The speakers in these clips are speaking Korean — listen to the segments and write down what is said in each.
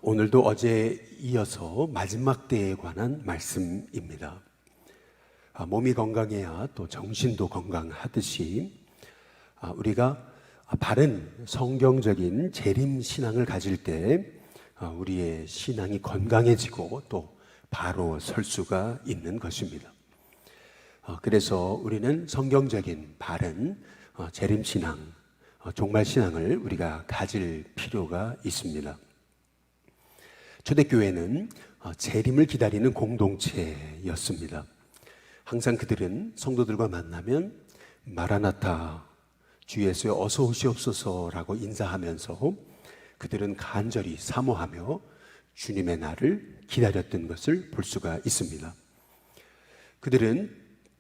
오늘도 어제에 이어서 마지막 때에 관한 말씀입니다. 몸이 건강해야 또 정신도 건강하듯이 우리가 바른 성경적인 재림 신앙을 가질 때 우리의 신앙이 건강해지고 또 바로 설 수가 있는 것입니다. 그래서 우리는 성경적인 바른 재림 신앙, 종말 신앙을 우리가 가질 필요가 있습니다. 초대교회는 재림을 기다리는 공동체였습니다. 항상 그들은 성도들과 만나면 마라나타, 주 예수여 어서 오시옵소서라고 인사하면서 그들은 간절히 사모하며 주님의 날을 기다렸던 것을 볼 수가 있습니다. 그들은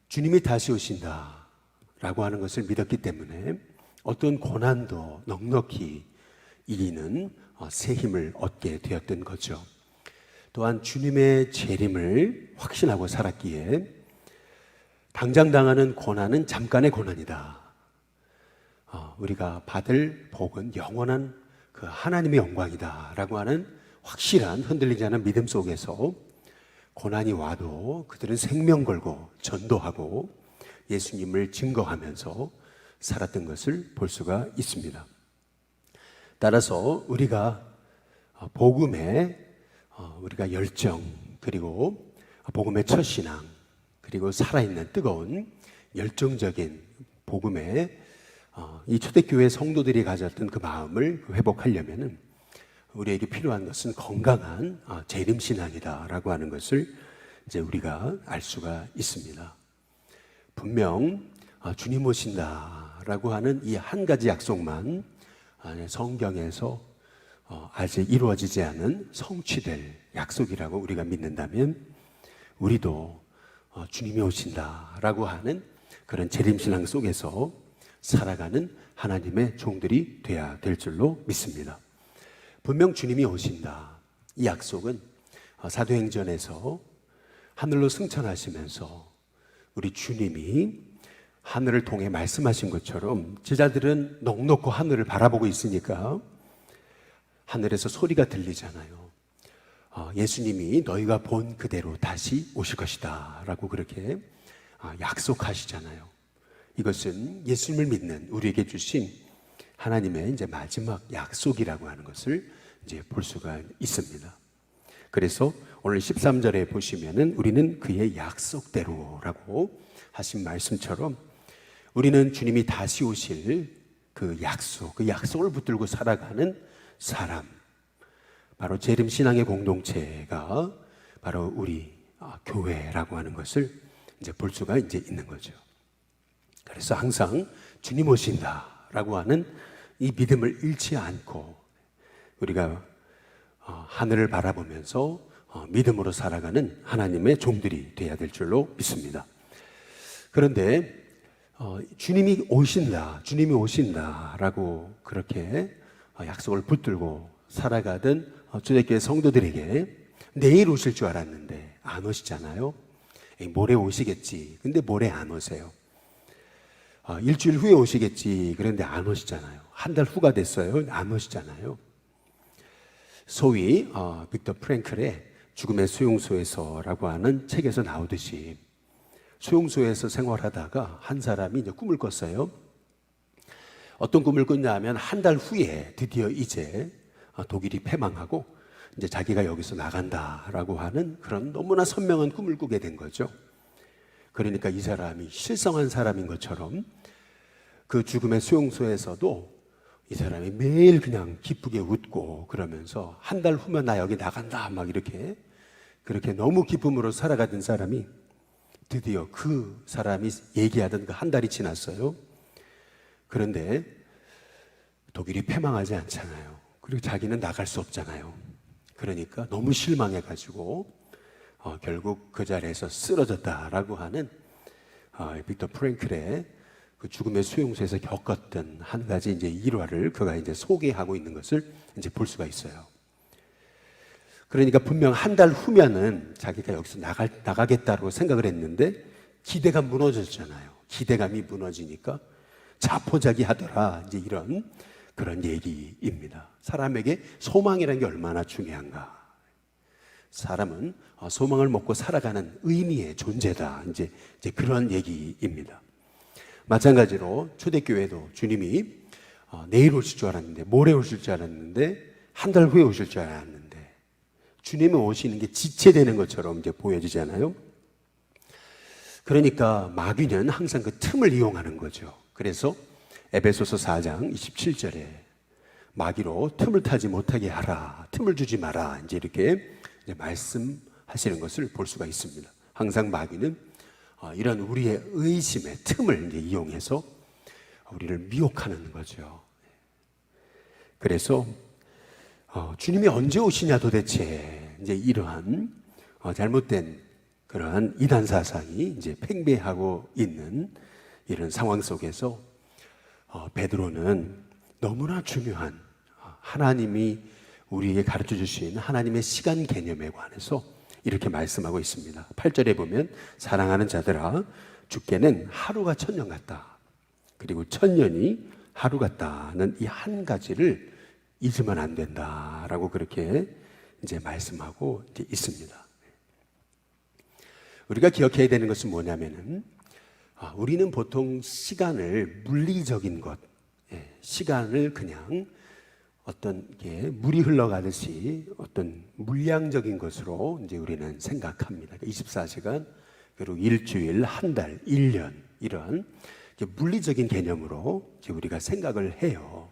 주님이 다시 오신다 라고 하는 것을 믿었기 때문에 어떤 고난도 넉넉히 이기는 새 힘을 얻게 되었던 거죠. 또한 주님의 재림을 확신하고 살았기에 당장 당하는 고난은 잠깐의 고난이다. 우리가 받을 복은 영원한 그 하나님의 영광이다 라고 하는 확실한 흔들리지 않은 믿음 속에서 고난이 와도 그들은 생명 걸고 전도하고 예수님을 증거하면서 살았던 것을 볼 수가 있습니다. 따라서 우리가 복음에 우리가 열정, 그리고 복음의 첫 신앙, 그리고 살아있는 뜨거운 열정적인 복음에 이 초대교회 성도들이 가졌던 그 마음을 회복하려면 우리에게 필요한 것은 건강한 재림 신앙이다라고 하는 것을 이제 우리가 알 수가 있습니다. 분명 주님 오신다라고 하는 이 한 가지 약속만 성경에서 아직 이루어지지 않은 성취될 약속이라고 우리가 믿는다면 우리도 주님이 오신다라고 하는 그런 재림신앙 속에서 살아가는 하나님의 종들이 되어야 될 줄로 믿습니다. 분명 주님이 오신다. 이 약속은 사도행전에서 하늘로 승천하시면서 우리 주님이 하늘을 통해 말씀하신 것처럼 제자들은 넋놓고 하늘을 바라보고 있으니까 하늘에서 소리가 들리잖아요. 예수님이 너희가 본 그대로 다시 오실 것이다 라고 그렇게 약속하시잖아요. 이것은 예수님을 믿는 우리에게 주신 하나님의 이제 마지막 약속이라고 하는 것을 이제 볼 수가 있습니다. 그래서 오늘 13절에 보시면은 우리는 그의 약속대로라고 하신 말씀처럼 우리는 주님이 다시 오실 그 약속을 붙들고 살아가는 사람, 바로 재림신앙의 공동체가 바로 우리 교회라고 하는 것을 이제 볼 수가 이제 있는 거죠. 그래서 항상 주님 오신다라고 하는 이 믿음을 잃지 않고 우리가 하늘을 바라보면서 믿음으로 살아가는 하나님의 종들이 되어야 될 줄로 믿습니다. 그런데 주님이 오신다라고 그렇게 약속을 붙들고 살아가던 초대교회 성도들에게 내일 오실 줄 알았는데 안 오시잖아요. 모레 오시겠지. 근데 모레 안 오세요. 일주일 후에 오시겠지. 그런데 안 오시잖아요. 한 달 후가 됐어요. 안 오시잖아요. 소위 빅터 프랭클의 죽음의 수용소에서라고 하는 책에서 나오듯이 수용소에서 생활하다가 한 사람이 이제 꿈을 꿨어요. 어떤 꿈을 꿨냐 하면 한 달 후에 드디어 이제 독일이 패망하고 이제 자기가 여기서 나간다라고 하는 그런 너무나 선명한 꿈을 꾸게 된 거죠. 그러니까 이 사람이 실성한 사람인 것처럼 그 죽음의 수용소에서도 이 사람이 매일 그냥 기쁘게 웃고 그러면서 한 달 후면 나 여기 나간다 막 이렇게 그렇게 너무 기쁨으로 살아가던 사람이 드디어 그 사람이 얘기하던 그 한 달이 지났어요. 그런데 독일이 패망하지 않잖아요. 그리고 자기는 나갈 수 없잖아요. 그러니까 너무 실망해가지고 결국 그 자리에서 쓰러졌다라고 하는 빅터 프랭클의 그 죽음의 수용소에서 겪었던 한 가지 이제 일화를 그가 이제 소개하고 있는 것을 이제 볼 수가 있어요. 그러니까 분명 한 달 후면은 자기가 여기서 나가겠다고 생각을 했는데 기대가 무너졌잖아요. 기대감이 무너지니까 자포자기하더라. 이제 이런 그런 얘기입니다. 사람에게 소망이라는 게 얼마나 중요한가. 사람은 소망을 먹고 살아가는 의미의 존재다. 이제 그런 얘기입니다. 마찬가지로 초대교회도 주님이 내일 오실 줄 알았는데, 모레 오실 줄 알았는데, 한 달 후에 오실 줄 알았는데, 주님이 오시는 게 지체되는 것처럼 이제 보여지잖아요. 그러니까 마귀는 항상 그 틈을 이용하는 거죠. 그래서 에베소서 4장 27절에 마귀로 틈을 타지 못하게 하라, 틈을 주지 마라, 이제 이렇게 이제 말씀하시는 것을 볼 수가 있습니다. 항상 마귀는 이런 우리의 의심의 틈을 이제 이용해서 우리를 미혹하는 거죠. 그래서 주님이 언제 오시냐 도대체, 이제 이러한 잘못된 그러한 이단 사상이 이제 팽배하고 있는 이런 상황 속에서 베드로는 너무나 중요한 하나님이 우리에게 가르쳐 주신 하나님의 시간 개념에 관해서 이렇게 말씀하고 있습니다. 8절에 보면 사랑하는 자들아, 주께는 하루가 천년 같다. 그리고 천년이 하루 같다는 이 한 가지를 잊으면 안 된다라고 그렇게 이제 말씀하고 이제 있습니다. 우리가 기억해야 되는 것은 뭐냐면은 우리는 보통 시간을 물리적인 것, 시간을 그냥 어떤 게 물이 흘러가듯이 어떤 물량적인 것으로 이제 우리는 생각합니다. 24시간, 그리고 일주일, 한 달, 1년, 이런 물리적인 개념으로 이제 우리가 생각을 해요.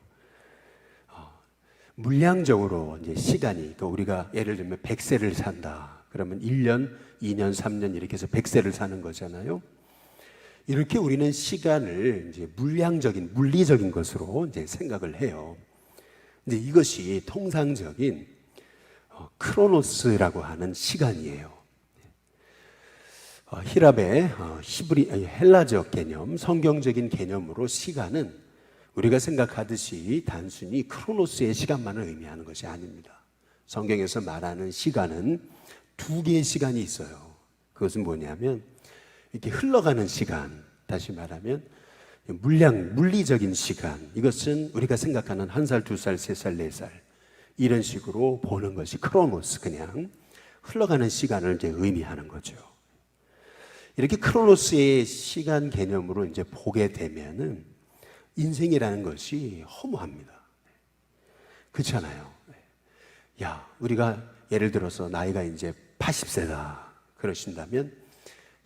물량적으로 이제 시간이, 그러니까 우리가 예를 들면 100세를 산다. 그러면 1년, 2년, 3년 이렇게 해서 100세를 사는 거잖아요. 이렇게 우리는 시간을 이제 물량적인, 물리적인 것으로 이제 생각을 해요. 근데 이것이 통상적인 크로노스라고 하는 시간이에요. 히랍의 헬라적 개념, 성경적인 개념으로 시간은 우리가 생각하듯이 단순히 크로노스의 시간만을 의미하는 것이 아닙니다. 성경에서 말하는 시간은 두 개의 시간이 있어요. 그것은 뭐냐면 이렇게 흘러가는 시간, 다시 말하면 물리적인 시간, 이것은 우리가 생각하는 1살, 2살, 3살, 4살 이런 식으로 보는 것이 크로노스, 그냥 흘러가는 시간을 이제 의미하는 거죠. 이렇게 크로노스의 시간 개념으로 이제 보게 되면은 인생이라는 것이 허무합니다. 그렇잖아요. 야, 우리가 예를 들어서 나이가 이제 80세다 그러신다면,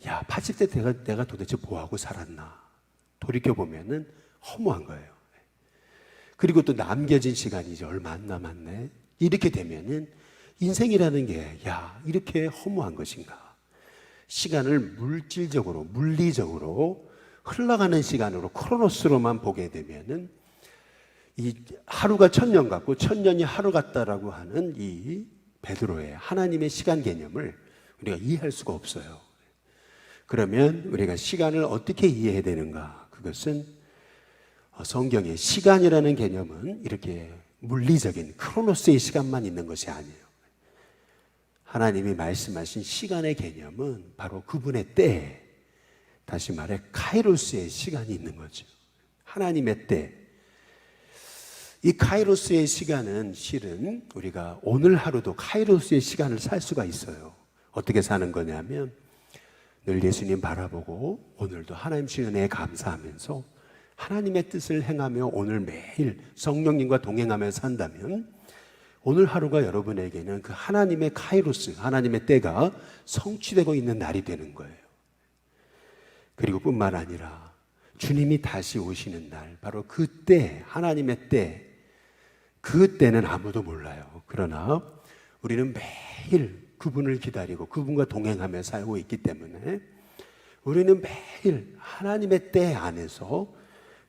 야, 80세 내가 도대체 뭐하고 살았나 돌이켜보면은 허무한 거예요. 그리고 또 남겨진 시간이 이제 얼마 안 남았네, 이렇게 되면은 인생이라는 게, 야, 이렇게 허무한 것인가. 시간을 물질적으로, 물리적으로 흘러가는 시간으로, 크로노스로만 보게 되면은 이 하루가 천년 같고 천년이 하루 같다라고 하는 이 베드로의 하나님의 시간 개념을 우리가 이해할 수가 없어요. 그러면 우리가 시간을 어떻게 이해해야 되는가? 그것은 성경의 시간이라는 개념은 이렇게 물리적인 크로노스의 시간만 있는 것이 아니에요. 하나님이 말씀하신 시간의 개념은 바로 그분의 때, 다시 말해 카이로스의 시간이 있는 거죠. 하나님의 때. 이 카이로스의 시간은 실은 우리가 오늘 하루도 카이로스의 시간을 살 수가 있어요. 어떻게 사는 거냐면 늘 예수님 바라보고 오늘도 하나님 주신 은혜에 감사하면서 하나님의 뜻을 행하며 오늘 매일 성령님과 동행하며 산다면 오늘 하루가 여러분에게는 그 하나님의 카이로스, 하나님의 때가 성취되고 있는 날이 되는 거예요. 그리고 뿐만 아니라 주님이 다시 오시는 날, 바로 그때, 하나님의 때, 그 때는 아무도 몰라요. 그러나 우리는 매일 그분을 기다리고 그분과 동행하며 살고 있기 때문에 우리는 매일 하나님의 때 안에서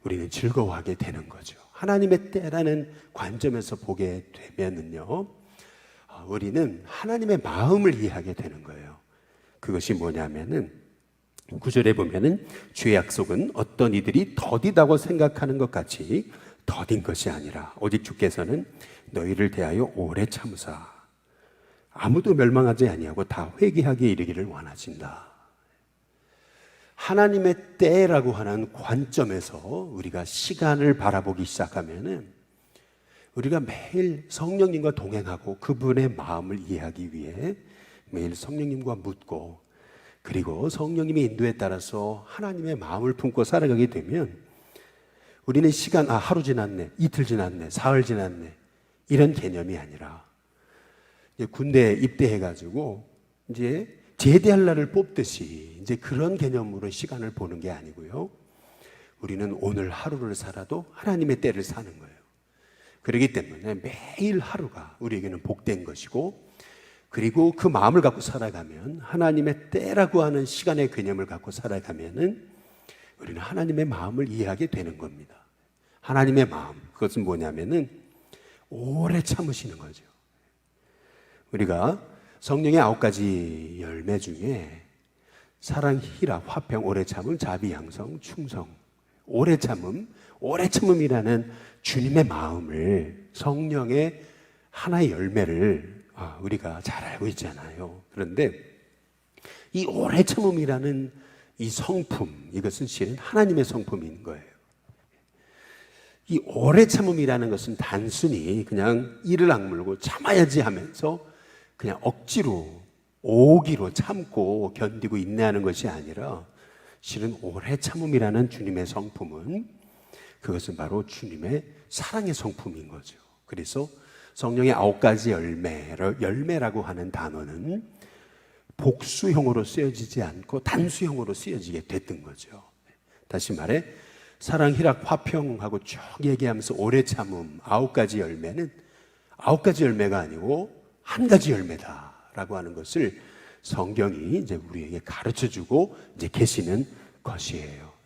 우리는 즐거워하게 되는 거죠. 하나님의 때라는 관점에서 보게 되면은요, 우리는 하나님의 마음을 이해하게 되는 거예요. 그것이 뭐냐면은 9절에 보면은 주의 약속은 어떤 이들이 더디다고 생각하는 것 같이 더딘 것이 아니라 오직 주께서는 너희를 대하여 오래 참으사 아무도 멸망하지 아니하고 다 회개하게 이르기를 원하신다. 하나님의 때라고 하는 관점에서 우리가 시간을 바라보기 시작하면은 우리가 매일 성령님과 동행하고 그분의 마음을 이해하기 위해 매일 성령님과 묻고, 그리고 성령님의 인도에 따라서 하나님의 마음을 품고 살아가게 되면 우리는 시간, 하루 지났네, 이틀 지났네, 사흘 지났네, 이런 개념이 아니라 이제 군대에 입대해가지고 이제 제대할 날을 뽑듯이 이제 그런 개념으로 시간을 보는 게 아니고요. 우리는 오늘 하루를 살아도 하나님의 때를 사는 거예요. 그렇기 때문에 매일 하루가 우리에게는 복된 것이고, 그리고 그 마음을 갖고 살아가면, 하나님의 때라고 하는 시간의 개념을 갖고 살아가면은 우리는 하나님의 마음을 이해하게 되는 겁니다. 하나님의 마음, 그것은 뭐냐면은 오래 참으시는 거죠. 우리가 성령의 9가지 열매 중에 사랑, 희락, 화평, 오래 참음, 자비, 양성, 충성, 오래 참음이라는 주님의 마음을, 성령의 하나의 열매를 우리가 잘 알고 있잖아요. 그런데 이 오래 참음이라는 이 성품, 이것은 실은 하나님의 성품인 거예요. 이 오래 참음이라는 것은 단순히 그냥 이를 악물고 참아야지 하면서 그냥 억지로 오기로 참고 견디고 인내하는 것이 아니라, 실은 오래 참음이라는 주님의 성품은, 그것은 바로 주님의 사랑의 성품인 거죠. 그래서 성령의 9가지 열매라고 하는 단어는 복수형으로 쓰여지지 않고 단수형으로 쓰여지게 됐던 거죠. 다시 말해, 사랑, 희락, 화평하고 쭉 얘기하면서 오래 참음 9가지 열매는 9가지 열매가 아니고 한 가지 열매다라고 하는 것을 성경이 이제 우리에게 가르쳐주고 이제 계시는 것이에요.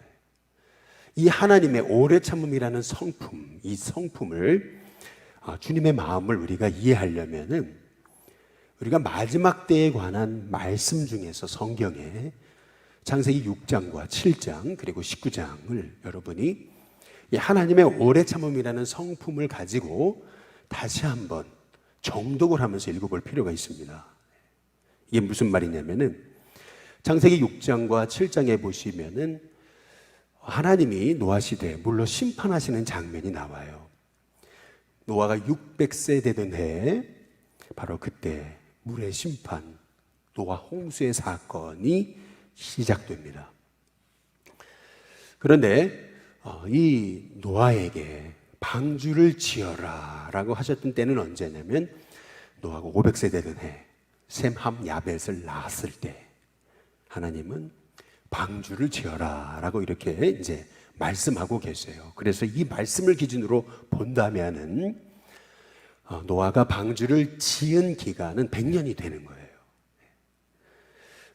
이 하나님의 오래 참음이라는 성품, 이 성품을, 주님의 마음을 우리가 이해하려면은 우리가 마지막 때에 관한 말씀 중에서 성경에 창세기 6장과 7장 그리고 19장을 여러분이 이 하나님의 오래 참음이라는 성품을 가지고 다시 한번 정독을 하면서 읽어볼 필요가 있습니다. 이게 무슨 말이냐면은 창세기 6장과 7장에 보시면은 하나님이 노아 시대에 물로 심판하시는 장면이 나와요. 노아가 600세 되던 해에 바로 그때 물의 심판, 노아 홍수의 사건이 시작됩니다. 그런데 이 노아에게 방주를 지어라 라고 하셨던 때는 언제냐면 노아가 500세 되던 해 셈, 함, 야벳을 낳았을 때 하나님은 방주를 지어라 라고 이렇게 이제 말씀하고 계세요. 그래서 이 말씀을 기준으로 본다면은 노아가 방주를 지은 기간은 100년이 되는 거예요.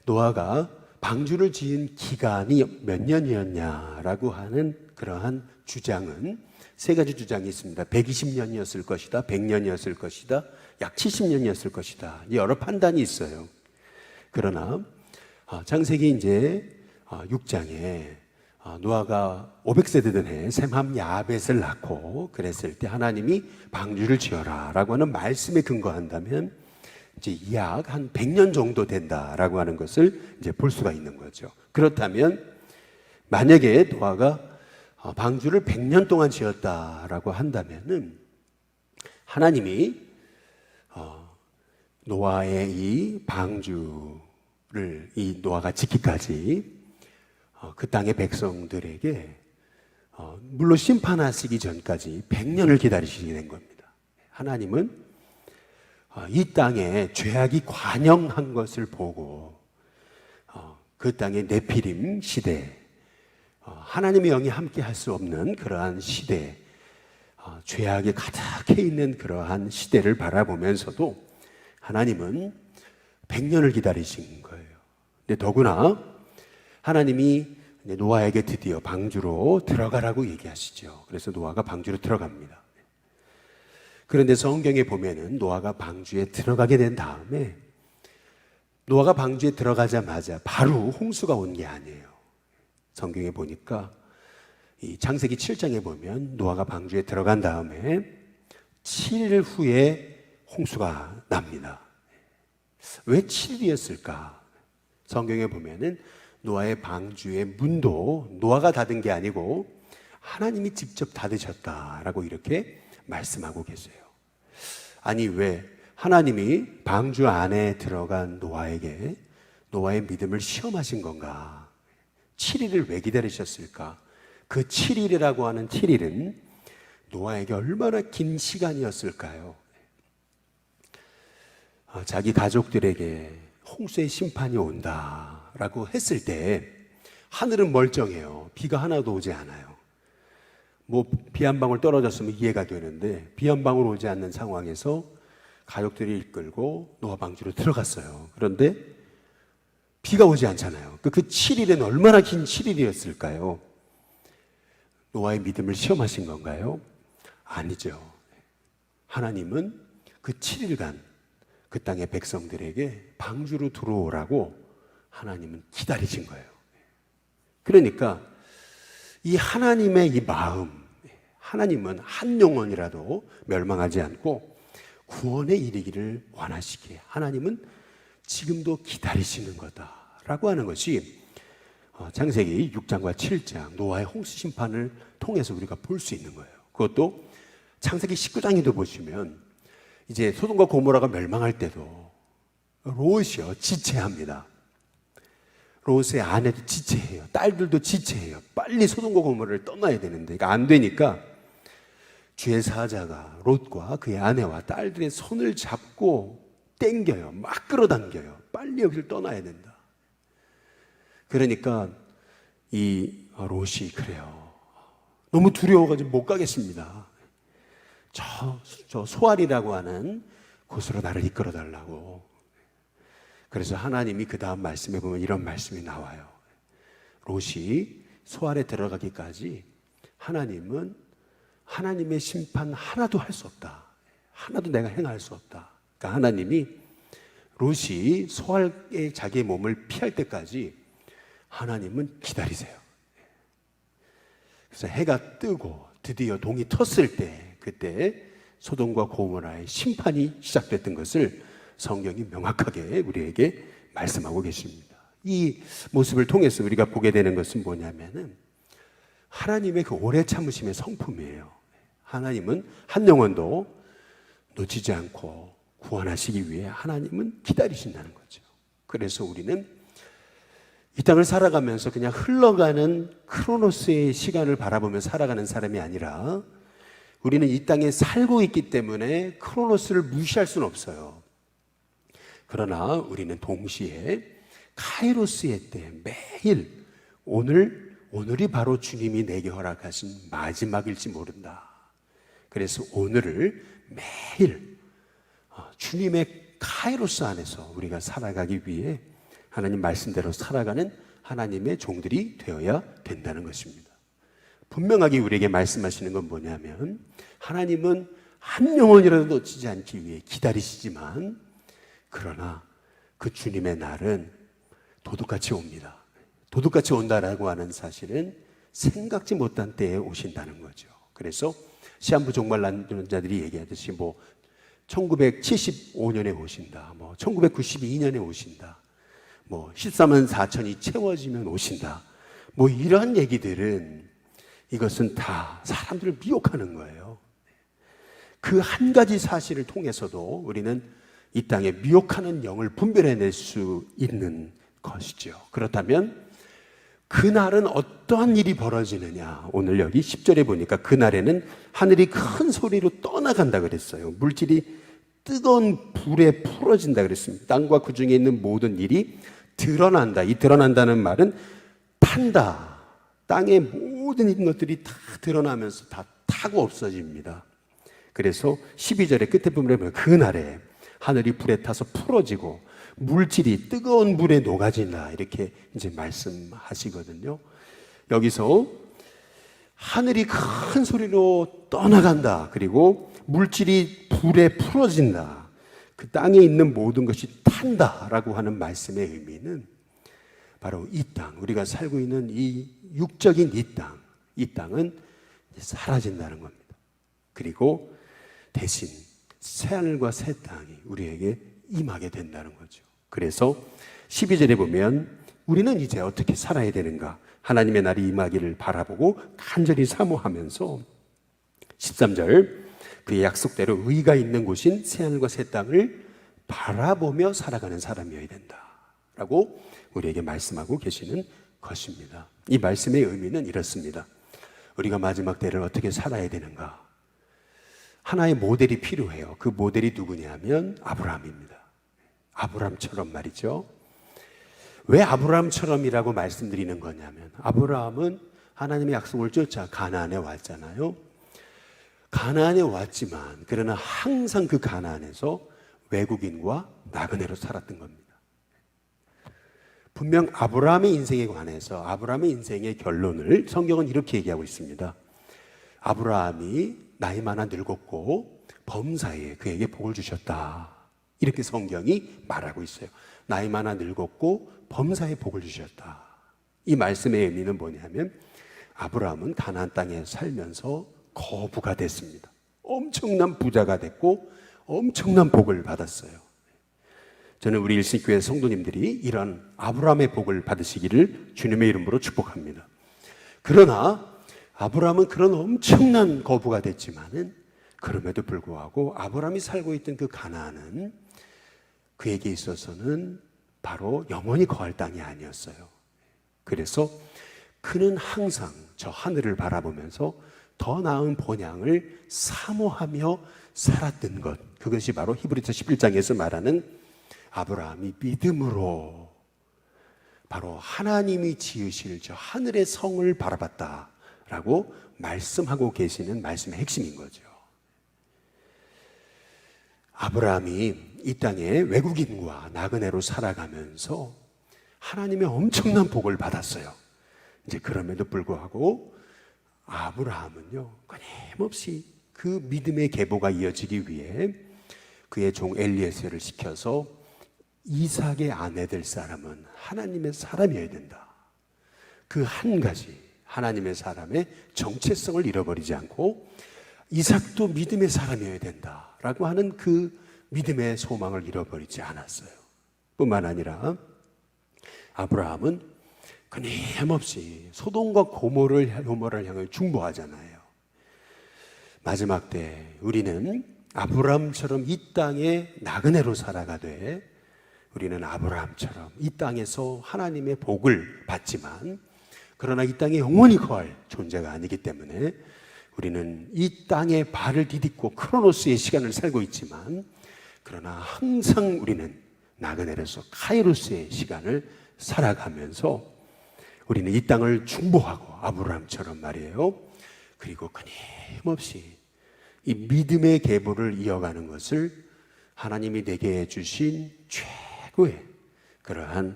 노아가 방주를 지은 기간이 몇 년이었냐라고 하는 그러한 주장은 세 가지 주장이 있습니다. 120년이었을 것이다, 100년이었을 것이다, 약 70년이었을 것이다. 여러 판단이 있어요. 그러나 창세기 이제 6장에 노아가 500세 되던 해 셈함 야벳을 낳고 그랬을 때 하나님이 방주를 지어라 라고 하는 말씀에 근거한다면 이제 약 한 100년 정도 된다라고 하는 것을 이제 볼 수가 있는 거죠. 그렇다면 만약에 노아가 방주를 100년 동안 지었다라고 한다면은 하나님이 노아의 이 방주를 이 노아가 짓기까지 그 땅의 백성들에게 물로 심판하시기 전까지 100년을 기다리시게 된 겁니다. 하나님은 이 땅에 죄악이 관영한 것을 보고 그 땅의 네피림 시대, 하나님의 영이 함께 할 수 없는 그러한 시대, 죄악이 가득해 있는 그러한 시대를 바라보면서도 하나님은 100년을 기다리신 거예요. 근데 더구나 하나님이 노아에게 드디어 방주로 들어가라고 얘기하시죠. 그래서 노아가 방주로 들어갑니다. 그런데 성경에 보면은 노아가 방주에 들어가게 된 다음에 노아가 방주에 들어가자마자 바로 홍수가 온 게 아니에요. 성경에 보니까 이 창세기 7장에 보면 노아가 방주에 들어간 다음에 7일 후에 홍수가 납니다. 왜 7일이었을까? 성경에 보면은 노아의 방주의 문도 노아가 닫은 게 아니고 하나님이 직접 닫으셨다라고 이렇게 말씀하고 계세요. 아니, 왜 하나님이 방주 안에 들어간 노아에게 노아의 믿음을 시험하신 건가? 7일을 왜 기다리셨을까? 그 7일이라고 하는 7일은 노아에게 얼마나 긴 시간이었을까요? 자기 가족들에게 홍수의 심판이 온다라고 했을 때 하늘은 멀쩡해요. 비가 하나도 오지 않아요. 뭐 비 한 방울 떨어졌으면 이해가 되는데 비 한 방울 오지 않는 상황에서 가족들이 이끌고 노아 방주로 들어갔어요. 그런데 비가 오지 않잖아요. 그 7일은 얼마나 긴 7일이었을까요? 노아의 믿음을 시험하신 건가요? 아니죠. 하나님은 그 7일간 그 땅의 백성들에게 방주로 들어오라고 하나님은 기다리신 거예요. 그러니까 이 하나님의 이 마음, 하나님은 한 영혼이라도 멸망하지 않고 구원에 이르기를 원하시기에 하나님은 지금도 기다리시는 거다라고 하는 것이 창세기 6장과 7장 노아의 홍수 심판을 통해서 우리가 볼 수 있는 거예요. 그것도 창세기 19장에도 보시면 이제 소돔과 고모라가 멸망할 때도 롯이요 지체합니다. 롯의 아내도 지체해요. 딸들도 지체해요. 빨리 소돔과 고모라를 떠나야 되는데 안 되니까 주의 사자가 롯과 그의 아내와 딸들의 손을 잡고 땡겨요. 막 끌어당겨요. 빨리 여기를 떠나야 된다. 그러니까 이 롯이 그래요. 너무 두려워가지고 못 가겠습니다. 저 소알이라고 하는 곳으로 나를 이끌어 달라고. 그래서 하나님이 그 다음 말씀에 보면 이런 말씀이 나와요. 롯이 소알에 들어가기까지 하나님은 하나님의 심판 하나도 할 수 없다. 하나도 내가 행할 수 없다. 그러니까 하나님이 롯이 소알의 자기의 몸을 피할 때까지 하나님은 기다리세요. 그래서 해가 뜨고 드디어 동이 텄을 때 그때 소돔과 고모라의 심판이 시작됐던 것을 성경이 명확하게 우리에게 말씀하고 계십니다. 이 모습을 통해서 우리가 보게 되는 것은 뭐냐면은 하나님의 그 오래 참으심의 성품이에요. 하나님은 한 영혼도 놓치지 않고 구원하시기 위해 하나님은 기다리신다는 거죠. 그래서 우리는 이 땅을 살아가면서 그냥 흘러가는 크로노스의 시간을 바라보며 살아가는 사람이 아니라 우리는 이 땅에 살고 있기 때문에 크로노스를 무시할 수는 없어요. 그러나 우리는 동시에 카이로스의 때 매일 오늘이 바로 주님이 내게 허락하신 마지막일지 모른다. 그래서 오늘을 매일 주님의 카이로스 안에서 우리가 살아가기 위해 하나님 말씀대로 살아가는 하나님의 종들이 되어야 된다는 것입니다. 분명하게 우리에게 말씀하시는 건 뭐냐면 하나님은 한 영혼이라도 놓치지 않기 위해 기다리시지만 그러나 그 주님의 날은 도둑같이 옵니다. 도둑같이 온다라고 하는 사실은 생각지 못한 때에 오신다는 거죠. 그래서 시한부 종말론자들이 얘기하듯이 1975년에 오신다, 1992년에 오신다, 14만 4천이 채워지면 오신다, 이러한 얘기들은 이것은 다 사람들을 미혹하는 거예요. 그 한 가지 사실을 통해서도 우리는 이 땅에 미혹하는 영을 분별해낼 수 있는 것이죠. 그렇다면 그날은 어떠한 일이 벌어지느냐? 오늘 여기 10절에 보니까 그날에는 하늘이 큰 소리로 떠나간다 그랬어요. 물질이 뜨거운 불에 풀어진다 그랬습니다. 땅과 그 중에 있는 모든 일이 드러난다. 이 드러난다는 말은 탄다. 땅의 모든 것들이 다 드러나면서 다 타고 없어집니다. 그래서 12절의 끝에 보면 그날에 하늘이 불에 타서 풀어지고 물질이 뜨거운 물에 녹아진다. 이렇게 이제 말씀하시거든요. 여기서 하늘이 큰 소리로 떠나간다. 그리고 물질이 불에 풀어진다. 그 땅에 있는 모든 것이 탄다라고 하는 말씀의 의미는 바로 이 땅, 우리가 살고 있는 이 육적인 이 땅은 사라진다는 겁니다. 그리고 대신 새하늘과 새 땅이 우리에게 임하게 된다는 거죠. 그래서 12절에 보면 우리는 이제 어떻게 살아야 되는가? 하나님의 날이 임하기를 바라보고 간절히 사모하면서 13절 그의 약속대로 의가 있는 곳인 새하늘과 새 땅을 바라보며 살아가는 사람이어야 된다라고 우리에게 말씀하고 계시는 것입니다. 이 말씀의 의미는 이렇습니다. 우리가 마지막 때를 어떻게 살아야 되는가? 하나의 모델이 필요해요. 그 모델이 누구냐면 아브라함입니다. 아브라함처럼 말이죠. 왜 아브라함처럼이라고 말씀드리는 거냐면, 아브라함은 하나님의 약속을 쫓아 가나안에 왔잖아요. 가나안에 왔지만 그러나 항상 그 가나안에서 외국인과 나그네로 살았던 겁니다. 분명 아브라함의 인생에 관해서 아브라함의 인생의 결론을 성경은 이렇게 얘기하고 있습니다. 아브라함이 나이 많아 늙었고 범사에 그에게 복을 주셨다. 이렇게 성경이 말하고 있어요. 나이 많아 늙었고 범사에 복을 주셨다. 이 말씀의 의미는 뭐냐면 아브라함은 가나안 땅에 살면서 거부가 됐습니다. 엄청난 부자가 됐고 엄청난 복을 받았어요. 저는 우리 일신교회 성도님들이 이런 아브라함의 복을 받으시기를 주님의 이름으로 축복합니다. 그러나 아브라함은 그런 엄청난 거부가 됐지만은 그럼에도 불구하고 아브라함이 살고 있던 그 가나안은 그에게 있어서는 바로 영원히 거할 땅이 아니었어요. 그래서 그는 항상 저 하늘을 바라보면서 더 나은 본향을 사모하며 살았던 것, 그것이 바로 히브리서 11장에서 말하는 아브라함이 믿음으로 바로 하나님이 지으실 저 하늘의 성을 바라봤다라고 말씀하고 계시는 말씀의 핵심인 거죠. 아브라함이 이 땅에 외국인과 나그네로 살아가면서 하나님의 엄청난 복을 받았어요. 이제 그럼에도 불구하고 아브라함은요, 끊임없이 그 믿음의 계보가 이어지기 위해 그의 종 엘리에셀을 시켜서 이삭의 아내 될 사람은 하나님의 사람이어야 된다. 그 한 가지 하나님의 사람의 정체성을 잃어버리지 않고 이삭도 믿음의 사람이어야 된다라고 하는 그 믿음의 소망을 잃어버리지 않았어요. 뿐만 아니라 아브라함은 끊임없이 소돔과 고모를 향해 중보하잖아요. 마지막 때 우리는 아브라함처럼 이 땅에 나그네로 살아가되 우리는 아브라함처럼 이 땅에서 하나님의 복을 받지만 그러나 이 땅에 영원히 거할 존재가 아니기 때문에 우리는 이 땅에 발을 디딛고 크로노스의 시간을 살고 있지만 그러나 항상 우리는 나그네로서 카이로스의 시간을 살아가면서 우리는 이 땅을 중보하고 아브라함처럼 말이에요. 그리고 끊임없이 이 믿음의 계보를 이어가는 것을 하나님이 내게 주신 최고의 그러한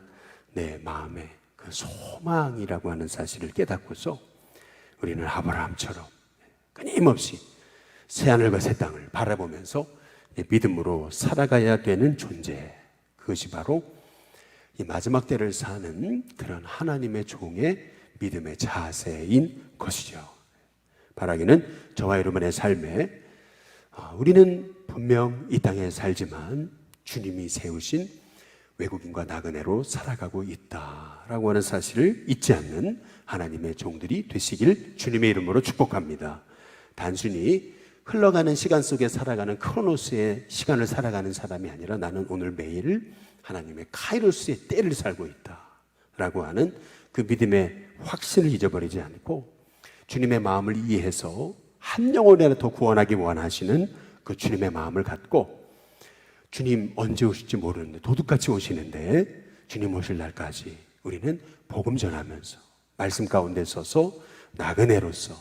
내 마음의 그 소망이라고 하는 사실을 깨닫고서 우리는 아브라함처럼 끊임없이 새하늘과 새 땅을 바라보면서 믿음으로 살아가야 되는 존재, 그것이 바로 이 마지막 때를 사는 그런 하나님의 종의 믿음의 자세인 것이죠. 바라기는 저와 여러분의 삶에 우리는 분명 이 땅에 살지만 주님이 세우신 외국인과 나그네로 살아가고 있다라고 하는 사실을 잊지 않는 하나님의 종들이 되시길 주님의 이름으로 축복합니다. 단순히 흘러가는 시간 속에 살아가는 크로노스의 시간을 살아가는 사람이 아니라 나는 오늘 매일 하나님의 카이로스의 때를 살고 있다라고 하는 그 믿음의 확신을 잊어버리지 않고 주님의 마음을 이해해서 한 영혼이라도 더 구원하기 원하시는 그 주님의 마음을 갖고 주님 언제 오실지 모르는데 도둑같이 오시는데 주님 오실 날까지 우리는 복음 전하면서 말씀 가운데 서서 나그네로서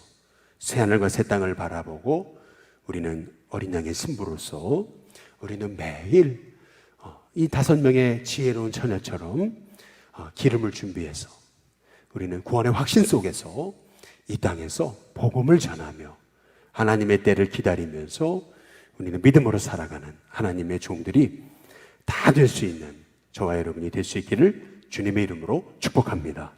새하늘과 새 땅을 바라보고 우리는 어린 양의 신부로서 우리는 매일 이 5명의 지혜로운 처녀처럼 기름을 준비해서 우리는 구원의 확신 속에서 이 땅에서 복음을 전하며 하나님의 때를 기다리면서 우리는 믿음으로 살아가는 하나님의 종들이 다 될 수 있는 저와 여러분이 될 수 있기를 주님의 이름으로 축복합니다.